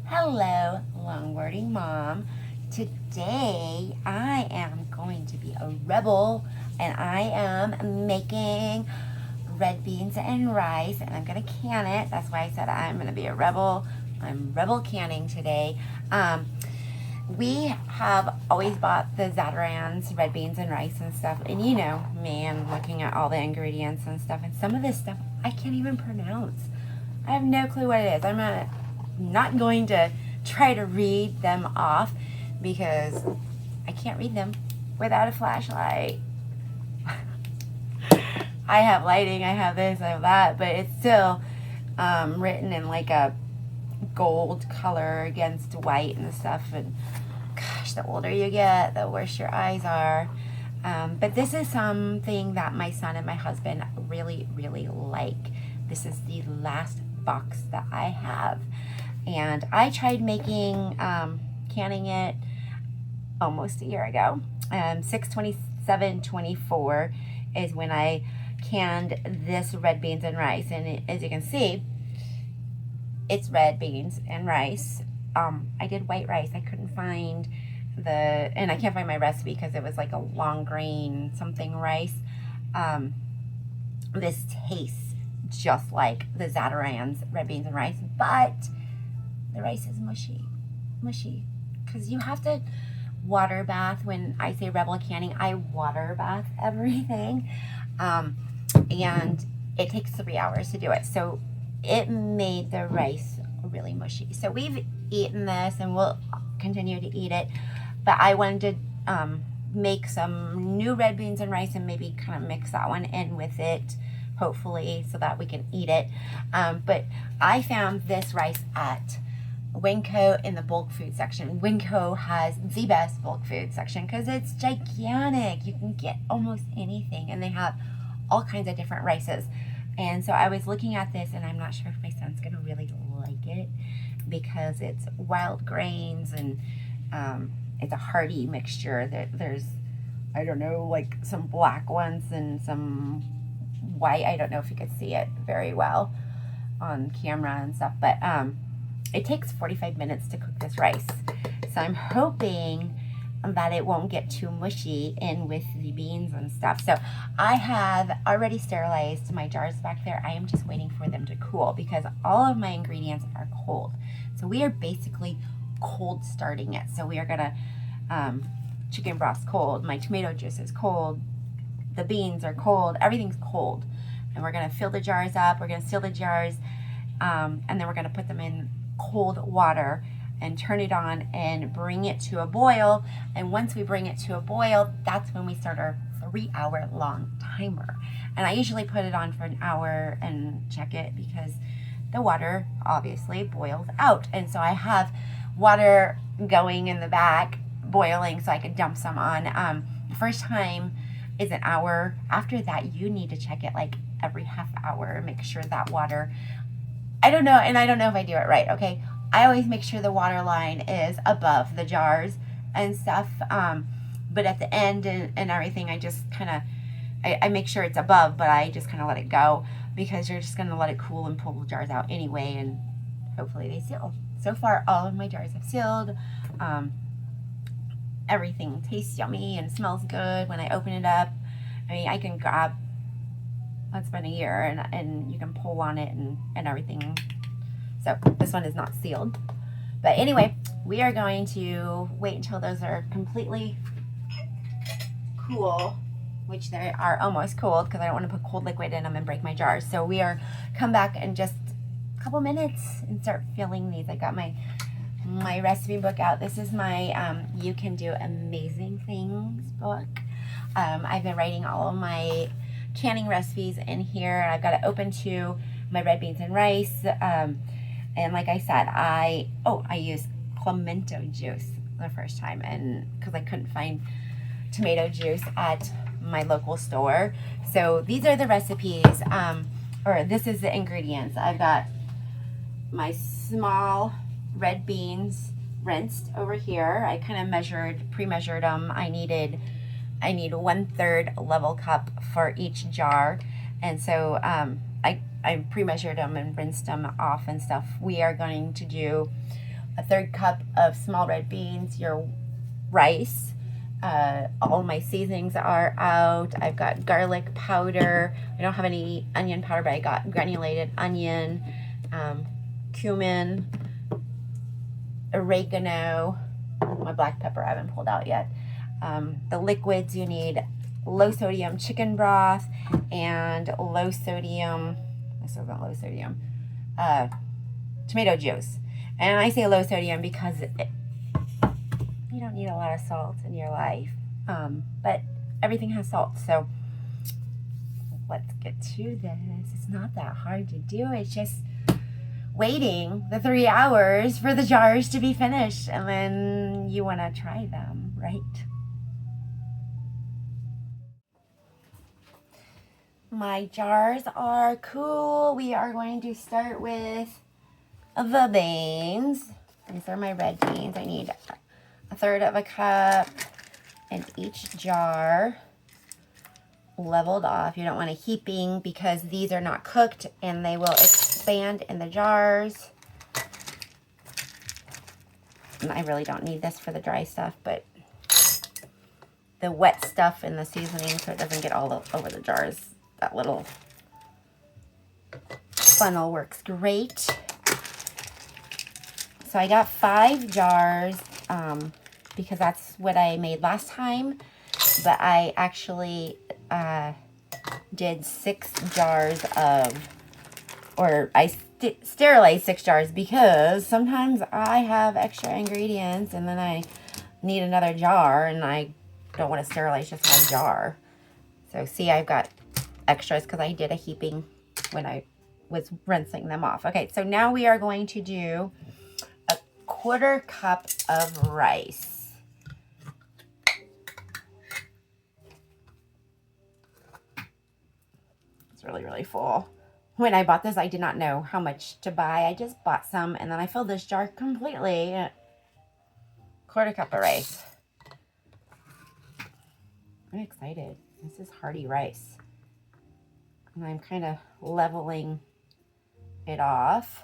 Hello, longboarding mom. Today I am going to be a rebel and I am making red beans and rice and I'm gonna can it. That's why I said I'm gonna be a rebel. I'm rebel canning today. We have always bought the Zatarain's red beans and rice and stuff, and you know me, I'm looking at all the ingredients and stuff, and some of this stuff I can't even pronounce. I have no clue what it is. I'm not going to try to read them off because I can't read them without a flashlight. I have lighting, I have this, I have that, but it's still written in like a gold color against white and stuff. And gosh, the older you get, the worse your eyes are. But this is something that my son and my husband really, really like. This is the last box that I have. And I tried making, canning it almost a year ago. 6/27/24 is when I canned this red beans and rice. And as you can see, it's red beans and rice. I did white rice. I couldn't find and I can't find my recipe because it was like a long grain something rice. This tastes just like the Zatarain's red beans and rice, but the rice is mushy, because you have to water bath. When I say rebel canning, I water bath everything, and it takes 3 hours to do it. So it made the rice really mushy. So we've eaten this and we'll continue to eat it, but I wanted to make some new red beans and rice and maybe kind of mix that one in with it, hopefully, so that we can eat it. But I found this rice at Winco in the bulk food section. Winco has the best bulk food section because it's gigantic. You can get almost anything, and they have all kinds of different rices. And so I was looking at this, and I'm not sure if my son's gonna really like it because it's wild grains and it's a hearty mixture. There's, I don't know, like some black ones and some white. I don't know if you could see it very well on camera and stuff, but it takes 45 minutes to cook this rice. So I'm hoping that it won't get too mushy in with the beans and stuff. So I have already sterilized my jars back there. I am just waiting for them to cool because all of my ingredients are cold. So we are basically cold starting it. So we are gonna, chicken broth's cold, my tomato juice is cold, the beans are cold, everything's cold. And we're gonna fill the jars up, we're gonna seal the jars, and then we're gonna put them in cold water and turn it on and bring it to a boil. And once we bring it to a boil, that's when we start our 3-hour long timer. And I usually put it on for an hour and check it because the water obviously boils out. And so I have water going in the back boiling so I can dump some on. The first time is an hour. After that, you need to check it like every half hour, make sure that water, I don't know, and I don't know if I do it right, okay? I always make sure the water line is above the jars and stuff, but at the end and everything, I just kind of, I make sure it's above, but I just kind of let it go because you're just going to let it cool and pull the jars out anyway, and hopefully they seal. So far, all of my jars have sealed. Everything tastes yummy and smells good when I open it up. I mean, I can grab, it's been a year, and you can pull on it and everything. So this one is not sealed. But anyway, we are going to wait until those are completely cool, which they are almost cooled because I don't want to put cold liquid in them and break my jars. So we are come back in just a couple minutes and start filling these. I got my recipe book out. This is my You Can Do Amazing Things book. I've been writing all of my canning recipes in here. I've got it open to my red beans and rice. And like I said, I used Clemento juice the first time, and because I couldn't find tomato juice at my local store. So these are the recipes, or this is the ingredients. I've got my small red beans rinsed over here. I kind of pre-measured them. I need 1/3 level cup for each jar. And so I pre-measured them and rinsed them off and stuff. We are going to do a 1/3 cup of small red beans, your rice. All my seasonings are out. I've got garlic powder. I don't have any onion powder, but I got granulated onion, cumin, oregano, my black pepper I haven't pulled out yet. The liquids you need: low sodium chicken broth and low sodium, this isn't low sodium, tomato juice. And I say low sodium because you don't need a lot of salt in your life, but everything has salt. So let's get to this. It's not that hard to do. It's just waiting the 3 hours for the jars to be finished, and then you want to try them, right? My jars are cool. We are going to start with the beans. These are my red beans. I need 1/3 of a cup in each jar, leveled off. You don't want a heaping because these are not cooked and they will expand in the jars. And I really don't need this for the dry stuff, but the wet stuff in the seasoning so it doesn't get all over the jars. That little funnel works great. So I got 5 jars because that's what I made last time, but I actually did 6 jars of, or I sterilized 6 jars because sometimes I have extra ingredients and then I need another jar and I don't want to sterilize just one jar. So see, I've got extras because I did a heaping when I was rinsing them off. Okay, so now we are going to do a 1/4 cup of rice. It's really, really full. When I bought this, I did not know how much to buy. I just bought some and then I filled this jar completely. 1/4 cup of rice. I'm excited. This is hearty rice. And I'm kind of leveling it off.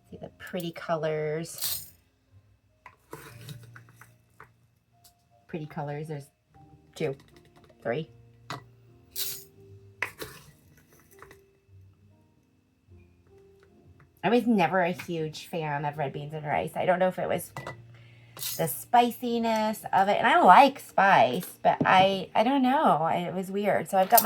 See the pretty colors. Pretty colors. There's 2, 3. I was never a huge fan of red beans and rice. I don't know if it was the spiciness of it. And I like spice, but I don't know. It was weird. So I've got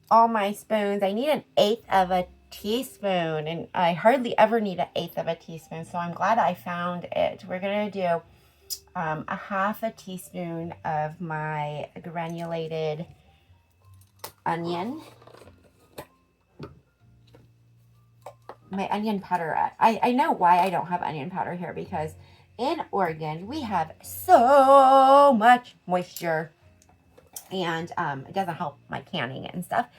all my spoons. I need 1/8 of a teaspoon, and I hardly ever need 1/8 of a teaspoon. So I'm glad I found it. We're going to do a 1/2 teaspoon of my granulated onion. My onion powder. I know why I don't have onion powder here, because in Oregon we have so much moisture and it doesn't help my canning and stuff,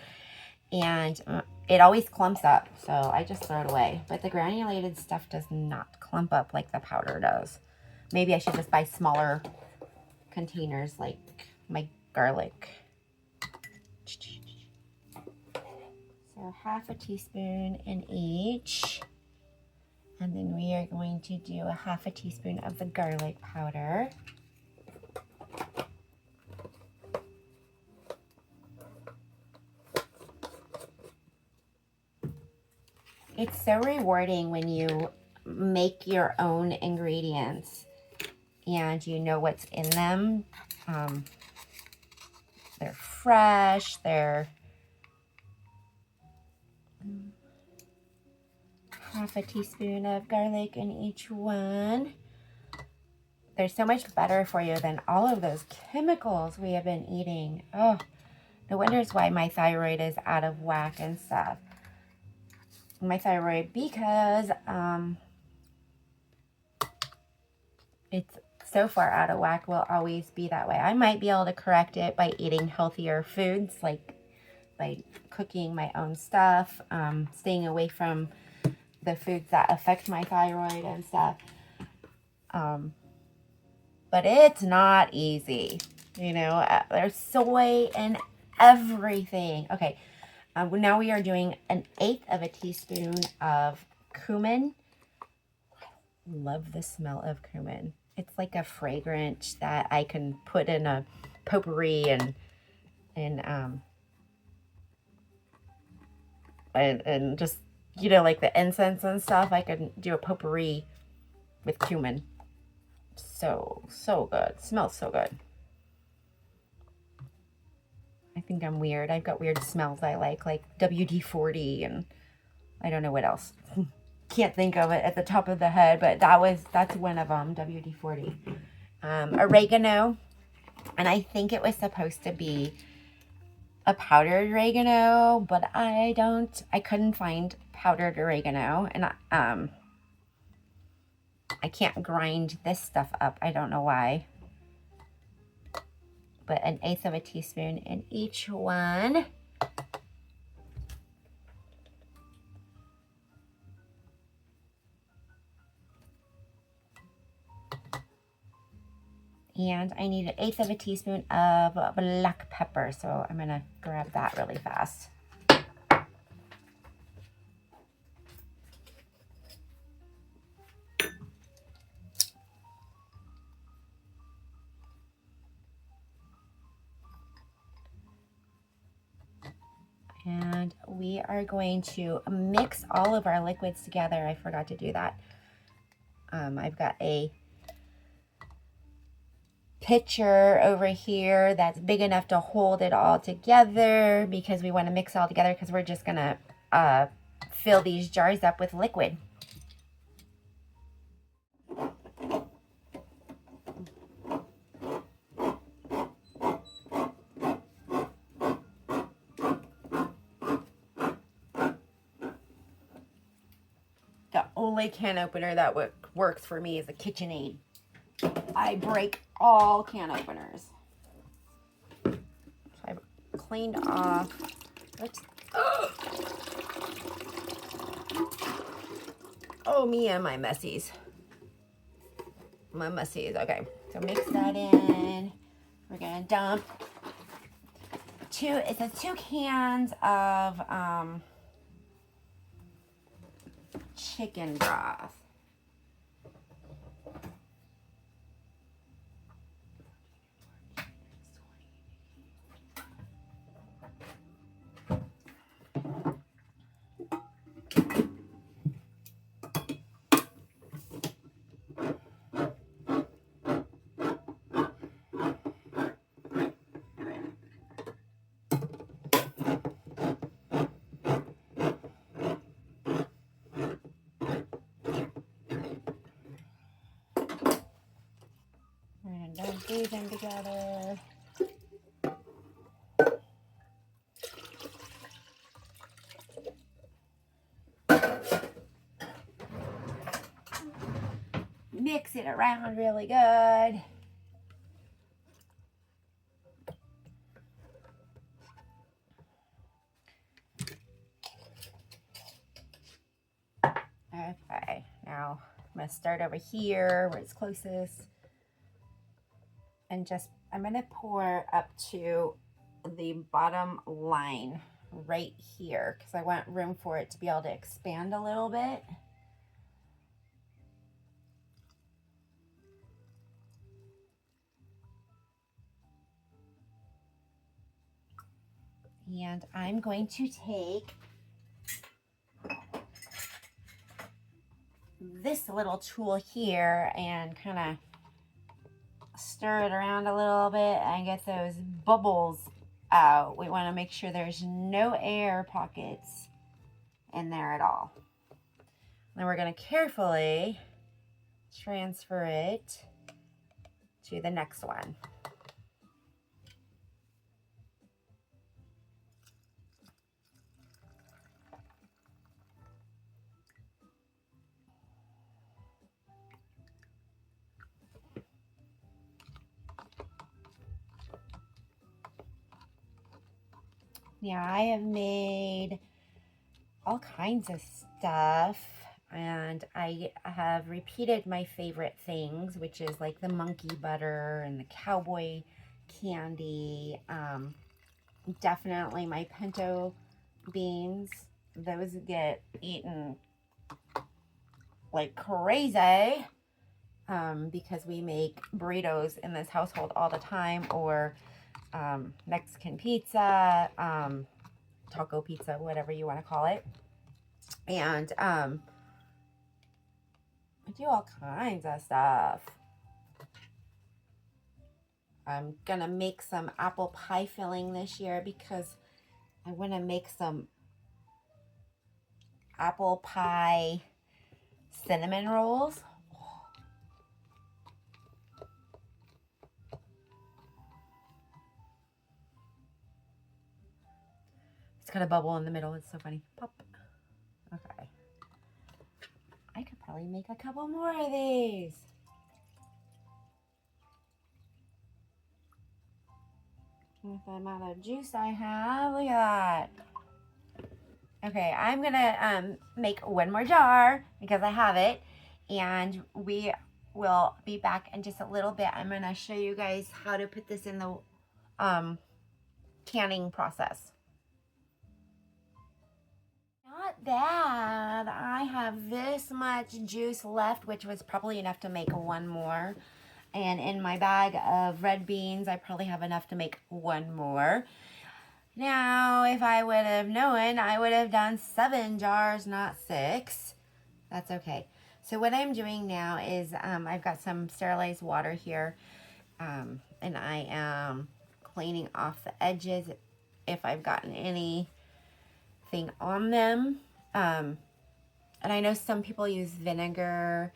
and it always clumps up, so I just throw it away. But the granulated stuff does not clump up like the powder does. Maybe I should just buy smaller containers like my garlic. So 1/2 teaspoon in each. And then we are going to do a 1/2 teaspoon of the garlic powder. It's so rewarding when you make your own ingredients and you know what's in them. They're fresh, they're 1/2 teaspoon of garlic in each one. They're so much better for you than all of those chemicals we have been eating. Oh, no wonder it's why my thyroid is out of whack and stuff. My thyroid, because it's so far out of whack, will always be that way. I might be able to correct it by eating healthier foods, like by cooking my own stuff, staying away from the foods that affect my thyroid and stuff. But it's not easy. You know, there's soy in everything. Okay, now we are doing 1/8 of a teaspoon of cumin. Love the smell of cumin. It's like a fragrance that I can put in a potpourri and just, you know, like the incense and stuff. I can do a potpourri with cumin. So good. Smells so good. I think I'm weird. I've got weird smells I like WD-40 and I don't know what else. Can't think of it at the top of the head, but that's one of them, WD-40. Oregano, and I think it was supposed to be a powdered oregano, but I couldn't find powdered oregano, and I can't grind this stuff up. I don't know why. But 1/8 of a teaspoon in each one. And I need 1/8 of a teaspoon of black pepper. So I'm gonna grab that really fast. And we are going to mix all of our liquids together. I forgot to do that. I've got a pitcher over here that's big enough to hold it all together because we want to mix it all together because we're just going to fill these jars up with liquid. The only can opener that works for me is a KitchenAid. I break all can openers. So I've cleaned off. Oops. Oh, me and my messies. My messies. Okay, so mix that in. We're gonna dump it says 2 cans of chicken broth. We're gonna dump these in together. Mix it around really good. Okay, now I'm gonna start over here where it's closest. And I'm gonna pour up to the bottom line right here because I want room for it to be able to expand a little bit. And I'm going to take this little tool here and kind of stir it around a little bit and get those bubbles out. We want to make sure there's no air pockets in there at all. Then we're going to carefully transfer it to the next one. Now I have made all kinds of stuff. And I have repeated my favorite things, which is like the monkey butter and the cowboy candy. Definitely my pinto beans. Those get eaten like crazy because we make burritos in this household all the time, or Mexican pizza, taco pizza, whatever you want to call it. And I do all kinds of stuff. I'm gonna make some apple pie filling this year because I want to make some apple pie cinnamon rolls. It's got a bubble in the middle. It's so funny. Pop. Okay. I could probably make a couple more of these. With the amount of juice I have, look at that. Okay, I'm gonna make one more jar because I have it, and we will be back in just a little bit. I'm gonna show you guys how to put this in the canning process. Not bad. I have this much juice left, which was probably enough to make one more. And in my bag of red beans, I probably have enough to make one more. Now, if I would have known, I would have done 7 jars, not 6. That's okay. So what I'm doing now is I've got some sterilized water here, and I am cleaning off the edges if I've gotten anything on them. And I know some people use vinegar.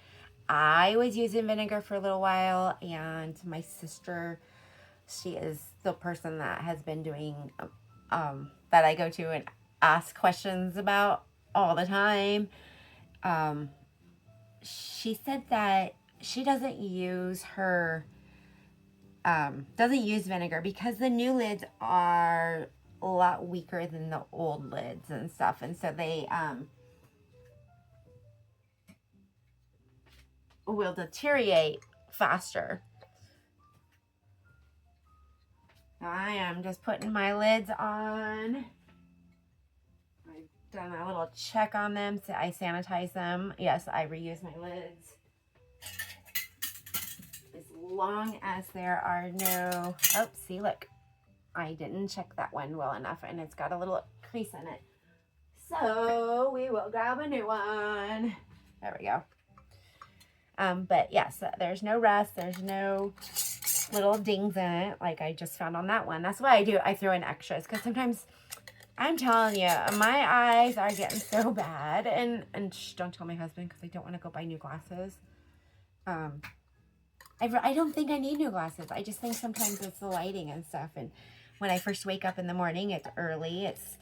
I was using vinegar for a little while, and my sister, she is the person that has been doing, that I go to and ask questions about all the time. She said that she doesn't use vinegar because the new lids are a lot weaker than the old lids and stuff, and so they will deteriorate faster. I am just putting my lids on. I've done a little check on them, so I sanitize them. Yes, I reuse my lids. As long as there are no, oh, see, look, I didn't check that one well enough, and it's got a little crease in it. So we will grab a new one. There we go. But yes, there's no rust. There's no little dings in it like I just found on that one. That's what I do. I throw in extras because sometimes, I'm telling you, my eyes are getting so bad. And shh, don't tell my husband because I don't want to go buy new glasses. I don't think I need new glasses. I just think sometimes it's the lighting and stuff. And when I first wake up in the morning, it's early. It's,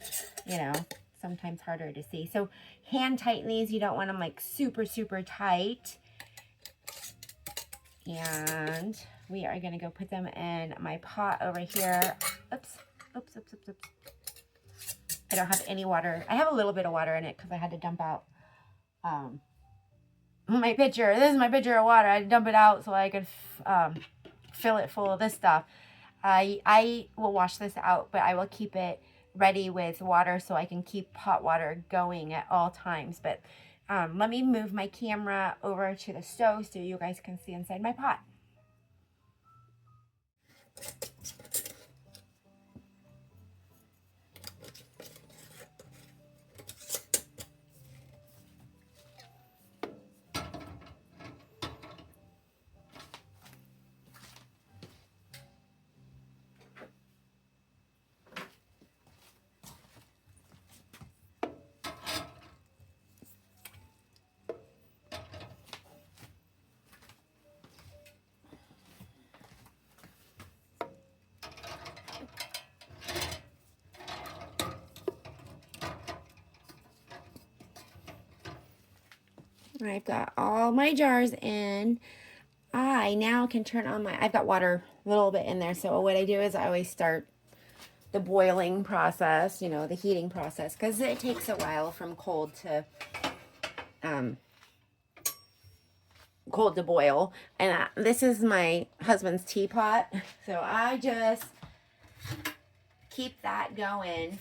you know, sometimes harder to see. So hand tighten these. You don't want them like super, super tight. And we are going to go put them in my pot over here. Oops. I don't have any water. I have a little bit of water in it because I had to dump out my pitcher. This is my pitcher of water. I had to dump it out so I could fill it full of this stuff. I will wash this out, but I will keep it ready with water so I can keep hot water going at all times. But let me move my camera over to the stove so you guys can see inside my pot. I've got all my jars in. I now can turn on I've got water a little bit in there. So what I do is I always start the boiling process, you know, the heating process, because it takes a while from cold to cold to boil. And this is my husband's teapot. So I just keep that going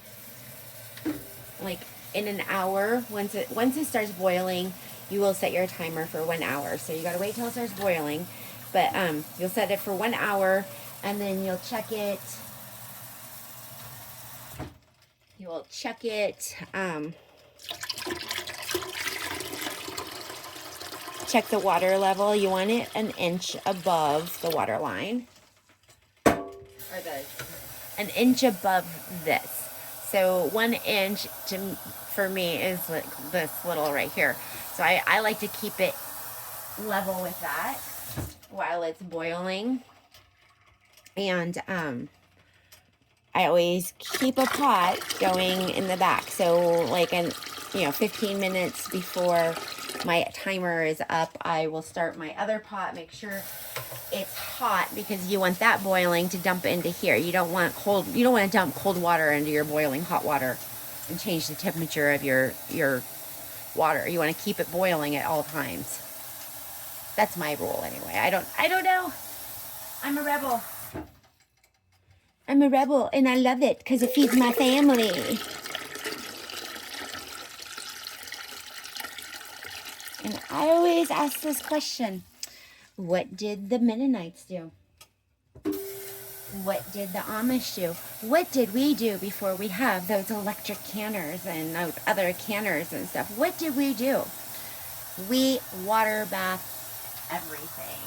like in an hour. Once it starts boiling, you will set your timer for 1 hour. So you gotta wait till it starts boiling. But you'll set it for 1 hour, and then you'll check it. You will check it. Check the water level. You want it an inch above the water line, or an inch above this. So 1 inch for me is like this little right here. So I like to keep it level with that while it's boiling. And I always keep a pot going in the back. So like 15 minutes before my timer is up, I will start my other pot, make sure it's hot, because you want that boiling to dump into here. You don't want to dump cold water into your boiling hot water and change the temperature of your water. You want to keep it boiling at all times. That's my rule anyway. I don't know. I'm a rebel. I'm a rebel, and I love it because it feeds my family. And I always ask this question: what did the Mennonites do? What did the Amish do? What did we do before we have those electric canners and those other canners and stuff? What did we do? We water bath everything.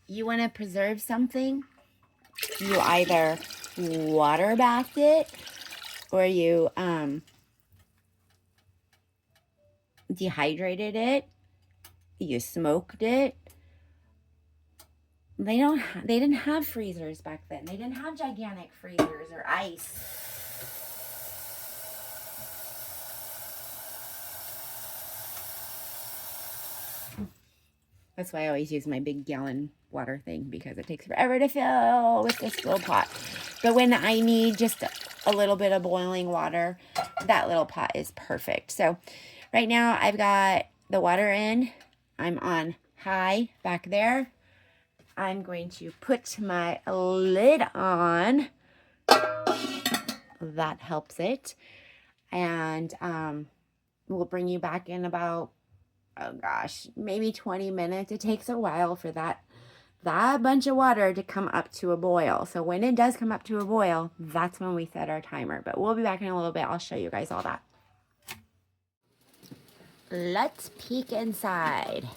You want to preserve something? You either water bathed it, or you dehydrated it, you smoked it. They didn't have freezers back then. They didn't have gigantic freezers or ice. That's why I always use my big gallon water thing, because it takes forever to fill with this little pot. But when I need just a little bit of boiling water, that little pot is perfect. So right now I've got the water in. I'm on high back there. I'm going to put my lid on. That helps it. And we'll bring you back in about, oh gosh, maybe 20 minutes. It takes a while for that bunch of water to come up to a boil. So when it does come up to a boil, that's when we set our timer. But we'll be back in a little bit. I'll show you guys all that. Let's peek inside.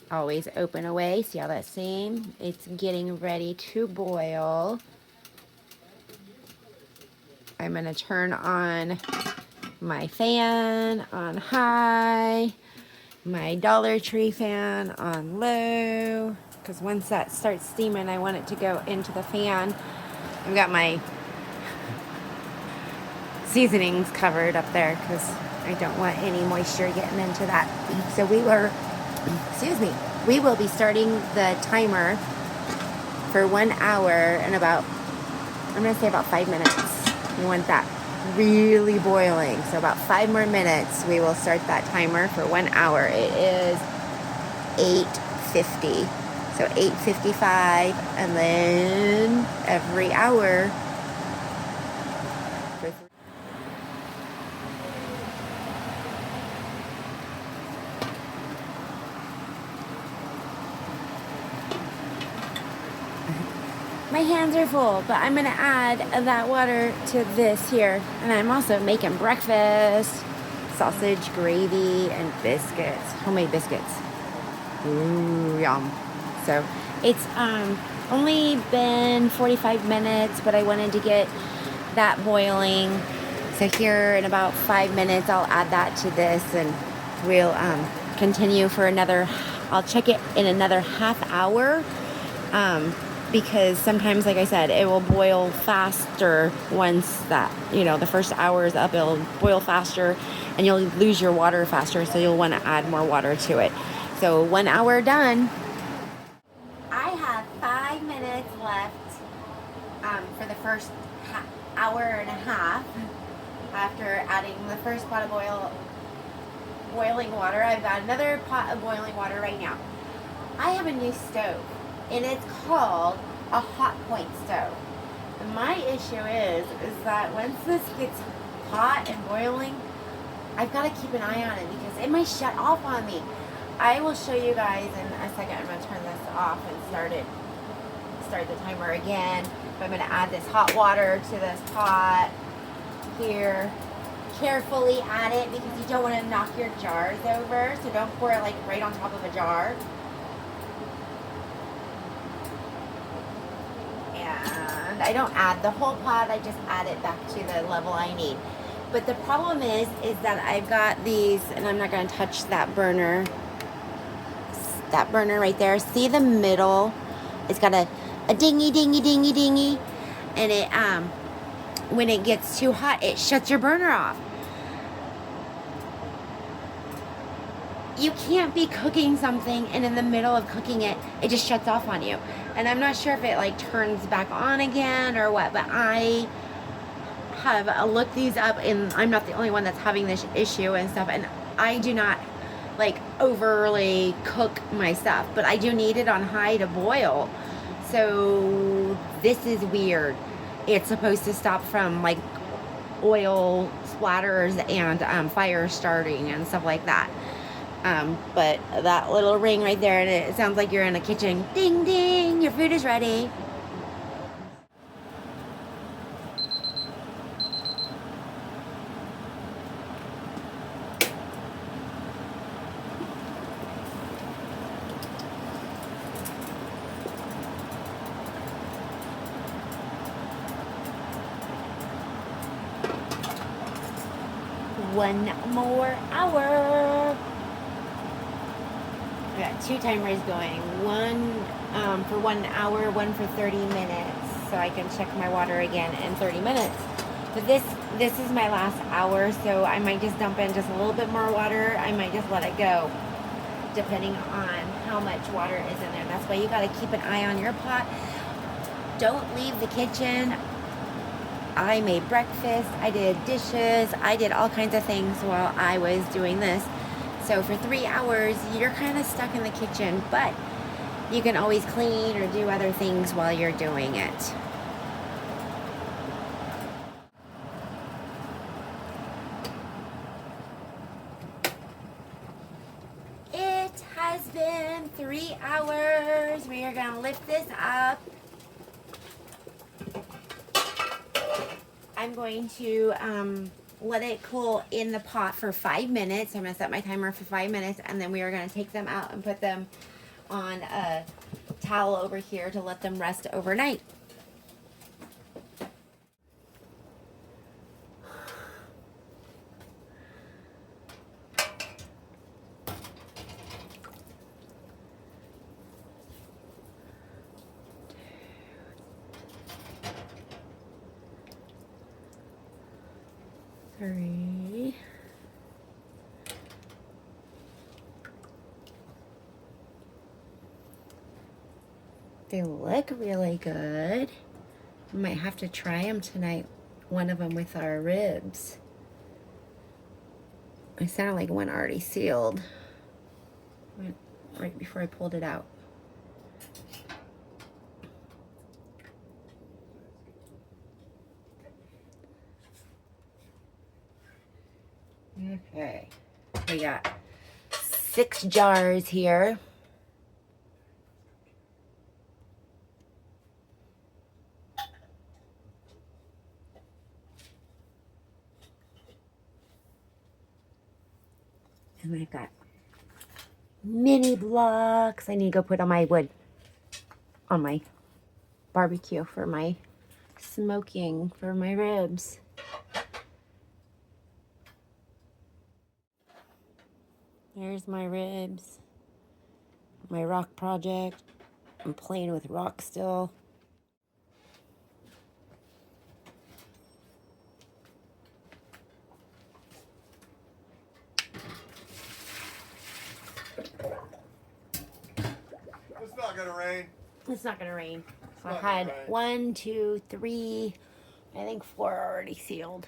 Always open away. See how that's same? It's getting ready to boil. I'm going to turn on my fan on high, my Dollar Tree fan on low, because once that starts steaming, I want it to go into the fan. I've got my seasonings covered up there because I don't want any moisture getting into that. So we will be starting the timer for 1 hour in about, I'm going to say about 5 minutes. We want that really boiling. So about 5 more minutes, we will start that timer for 1 hour. It is 8:50. So 8:55, and then every hour for 3. My hands are full, but I'm going to add that water to this here. And I'm also making breakfast, sausage, gravy, and biscuits, homemade biscuits. Ooh, yum. So it's only been 45 minutes, but I wanted to get that boiling. So here in about 5 minutes, I'll add that to this, and we'll continue for another, I'll check it in another half hour. Because sometimes, like I said, it will boil faster once that, the first hour is up. It'll boil faster and you'll lose your water faster, so you'll want to add more water to it. So 1 hour done. I have 5 minutes left for the first hour and a half after adding the first pot of boiling water. I've got another pot of boiling water right now. I have a new stove, and it's called a hot point stove. And my issue is that once this gets hot and boiling, I've got to keep an eye on it because it might shut off on me. I will show you guys in a second. I'm going to turn this off and start the timer again. But I'm going to add this hot water to this pot here. Carefully add it because you don't want to knock your jars over. So don't pour it like right on top of a jar. And I don't add the whole pot. I just add it back to the level I need. But the problem is that I've got these, and I'm not going to touch that burner. That burner right there. See the middle? It's got a dingy, dingy, dingy, dingy. And it, when it gets too hot, it shuts your burner off. You can't be cooking something, and in the middle of cooking it, it just shuts off on you. And I'm not sure if it like turns back on again or what, but I have looked these up, and I'm not the only one that's having this issue and stuff. And I do not like overly cook my stuff, but I do need it on high to boil. So this is weird. It's supposed to stop from like oil splatters and fire starting and stuff like that. But that little ring right there, and it sounds like you're in a kitchen. Ding ding, your food is ready. One more hour. I got two timers going. One for 1 hour, one for 30 minutes. So I can check my water again in 30 minutes. But this is my last hour, so I might just dump in just a little bit more water. I might just let it go, depending on how much water is in there. That's why you got to keep an eye on your pot. Don't leave the kitchen. I made breakfast, I did dishes, I did all kinds of things while I was doing this. So for 3 hours, you're kind of stuck in the kitchen, but you can always clean or do other things while you're doing it. It has been 3 hours. We are going to lift this up. I'm going to let it cool in the pot for 5 minutes. I'm going to set my timer for 5 minutes, and then we are going to take them out and put them on a towel over here to let them rest overnight. Three. They look really good. Might have to try them tonight. One of them with our ribs. It sounded like one already sealed. Went right before I pulled it out. Okay, we got 6 jars here. And I've got mini blocks I need to go put on my wood, on my barbecue for my smoking for my ribs. There's my ribs, my rock project. I'm playing with rock still. It's not gonna rain. It's not gonna rain. So I had 1, 2, 3, I think 4 already sealed.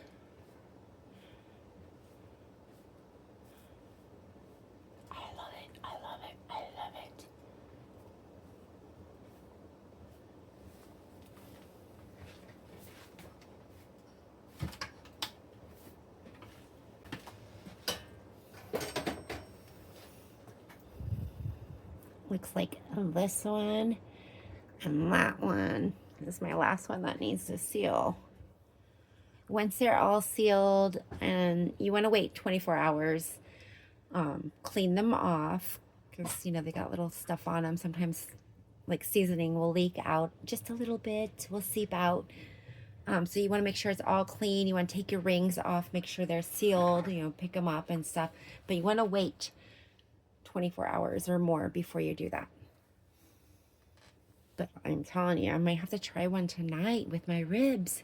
looks like this one and that one. This is my last one that needs to seal. Once they're all sealed, and you want to wait 24 hours, clean them off because, you know, they got little stuff on them. Sometimes like seasoning will leak out just a little bit, will seep out. So you want to make sure it's all clean. You want to take your rings off, make sure they're sealed, you know, pick them up and stuff. But you want to wait 24 hours or more before you do that. But I'm telling you, I might have to try one tonight with my ribs.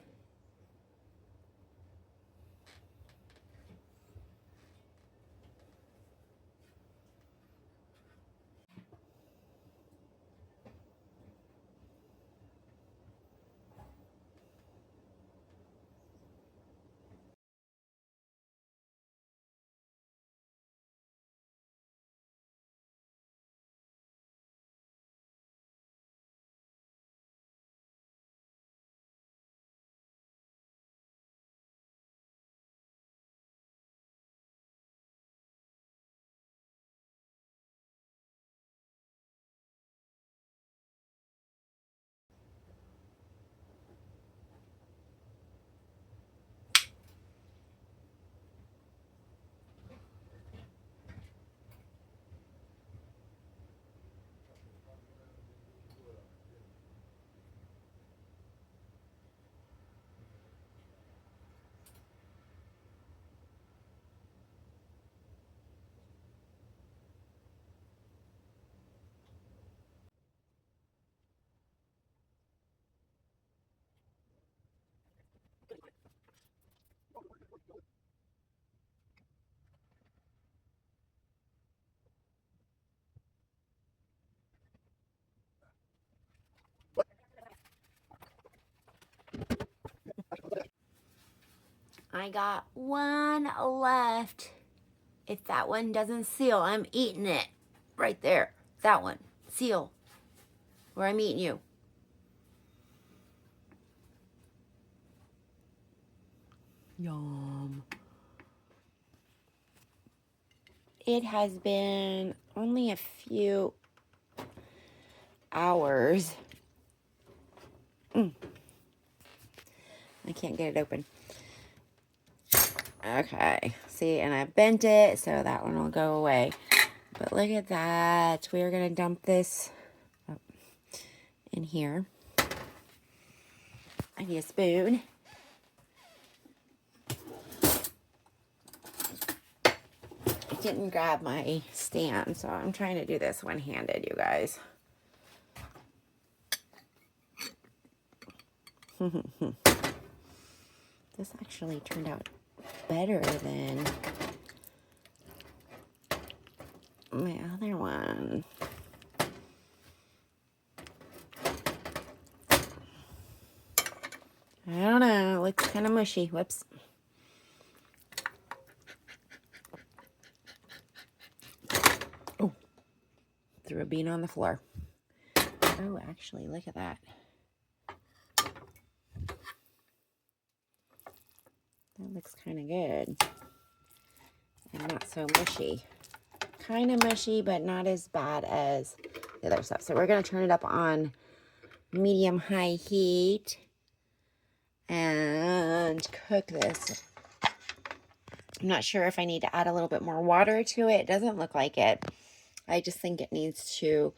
I got one left. If that one doesn't seal, I'm eating it. Right there. That one. Seal. Where I'm eating you. Yum. It has been only a few hours. I can't get it open. Okay. See, and I bent it, so that one will go away. But look at that. We're going to dump this in here. I need a spoon. I didn't grab my stand, so I'm trying to do this one-handed, you guys. This actually turned out better than my other one. I don't know. It looks kind of mushy. Whoops. Oh, threw a bean on the floor. Oh, actually, look at that. That looks kind of good. And not so mushy. Kind of mushy, but not as bad as the other stuff. So we're going to turn it up on medium-high heat and cook this. I'm not sure if I need to add a little bit more water to it. It doesn't look like it. I just think it needs to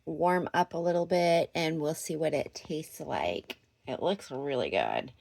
warm up a little bit, and we'll see what it tastes like. It looks really good.